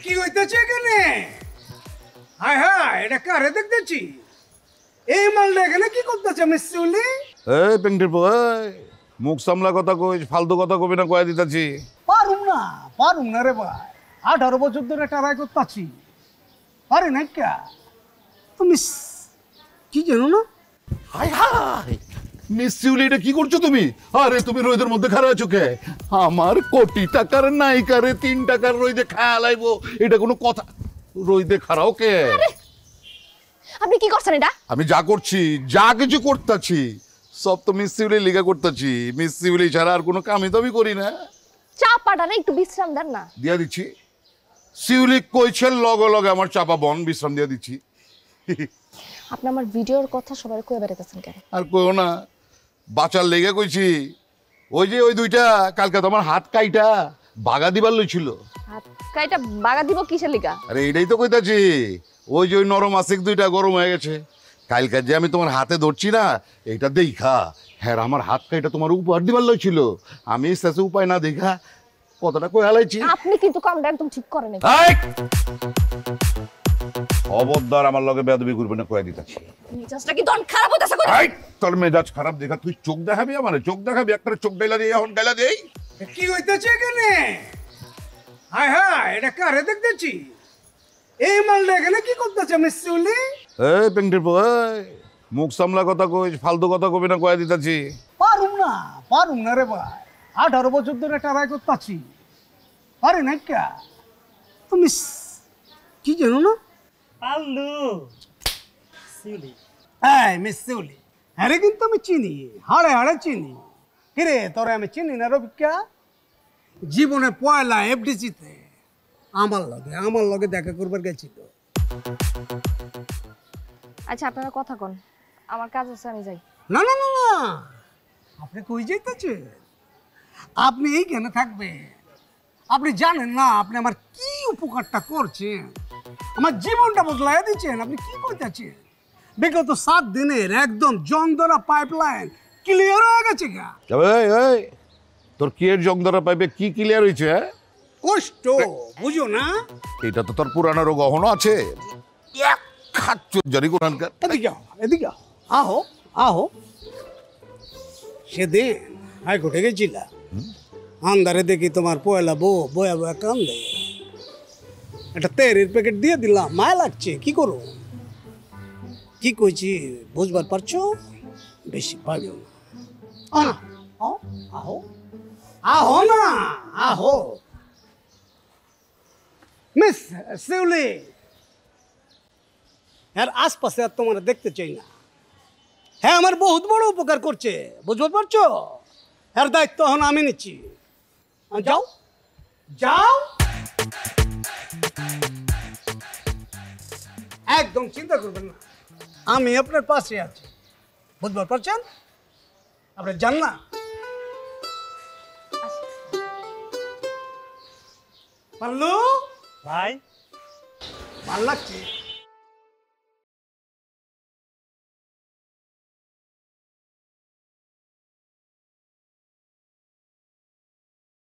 কি হইতেছে এখানে? হায় হায়, এটা কারে দেখতেছি? এই মালটা এখানে কি করতেছে মিসুলি? এই পেংটির বই মুখ সামলা কথা কই, ফালতু কথা কবি না, কয়ে দিতাছি। পারুম না রে ভাই, 18 বছর ধরে ট্রাই করতেছি, পারি না। কে তুমি কি জানো না? হাই হাই মিস সিউলি, এটা কি করছো তুমি? আরে তুমি রোদের মধ্যে খাড়া আছো কে? আমার কোটি টাকার নায়িকারে 3 টাকার রোদে খায়া লাইবো, এটা কোনো কথা? রোদে খাড়াও কে? আপনি কি করছেন এটা? আমি যা করছি, যা কিছু করতেছি সব তো মিস সিউলি লিগা করতেছি। মিস সিউলি ছাড়া আর কোনো কামই তো আমি করি না। চাপাটা না একটু বিশ্রাম দেন না। দিয়া দিচ্ছি। সিউলি কইছেন লগে লগে আমার চাপা বন বিশ্রাম দিয়া দিচ্ছি। আপনি আমার ভিডিওর কথা সবাই কয়ে বেড়াইতেছেন কেন? আর কইও না, বাঁচার লেগে কইছি। ওই যে ওই দুইটা কালকে তোমার হাত কাইটা বাগা দিবার লইছিল। হাত কাইটা বাগা দিব কিসের লিগা? আরে এইটাই তো কইতাছি, ওই যে ওই নরম আশিক দুইটা গরম হয়ে গেছে। কালকে যে আমি তোমার হাতে ধরছি না, এইটা দেখা হ্যাঁ আমার হাত কাইটা তোমার উপহার দিবার লইছিল। আমি শেষে উপায় না দেখা কথাটা কই হালাইছি। আপনি কিন্তু কামটা একদম ঠিক করেন নাই। অবদ্দার আমার লগে বেয়াদবি করবে না, কয়ে দিতাছি। মেজাজটা কি দন খারাপ হইতাছে কই? তোর মেজাজ খারাপ দেখা তুই চোখ দেখাবি আমারে? চোখ দেখাবি? একটা চোখ ডাইলা দিয়ে এখন ডাইলা দেই। কি হইতেছে এখানে? হায় হায়, এটা কারে দেখতেছি? এই মালটা এখানে কি করতেছে মিসুলি? এই পেংটির বই মুখ সামলা কথা কই, ফালতু কথা কবি না, কয়ে দিতাছি। পারুম না রে ভাই, 18 বছর ধরে ট্রাই করতেছি, পারি না। কে তুমি কি জানো না? পাল্লু সিউলি। এই মিসুলি, আরে কিন্তু আমি চিনি, হাড়ে হাড়ে চিনি। কিরে তোরে আমি চিনি না রবিকা? জীবনে পয়লা এফডিসিতে আমার লগে দেখা করবার গেছিল। আচ্ছা আপনারা কথা কোন, আমার কাজ আছে, আমি যাই। না না না না, আপনি কই যাইতেছে? আপনি এইখানে থাকবেন। আপনি জানেন না আপনি আমার কি উপকারটা করছেন, আমার জীবনটা বদলাই দিচ্ছেন। আপনি কি কইতেছেন? বিগত 7 দিনের একদম জং ধরা পাইপলাইন ক্লিয়ার হয়ে গেছে গা। এই এই তোর কি এর জং ধরা পাইবে? কি ক্লিয়ার হইছে? কষ্ট বুঝো না? এটা তো তোর পুরানো রোগ এখনো আছে। এক খাচ্ছ জারি কোরআনকার। এদিকে আও, এদিকে আও। আহো আহো। সেদিন হাইকোর্টে গেছিলা, আন্দারে দেখি তোমার পয়লা বউ বয়া বয়া কান্দে। একটা তেলের প্যাকেট দিয়ে দিলাম, মায়া লাগছে, কি করো? কি কইছি বুঝবার পারছো? বেশি পারিও না। আহো আহো আহো না, আহো। মিস শিউলি, এর আশপাশে আর তোমার দেখতে চাই না। হ্যাঁ আমার বহুত বড় উপকার করছে, বুঝতে পারছো? এর দায়িত্ব এখন আমি নিচ্ছি। যাও যাও, একদম চিন্তা করবেন না, আমি আপনার পাশে আছি, বুঝতে পারছেন? আপনি যান না। পারলু ভাই ভাল লাগছে।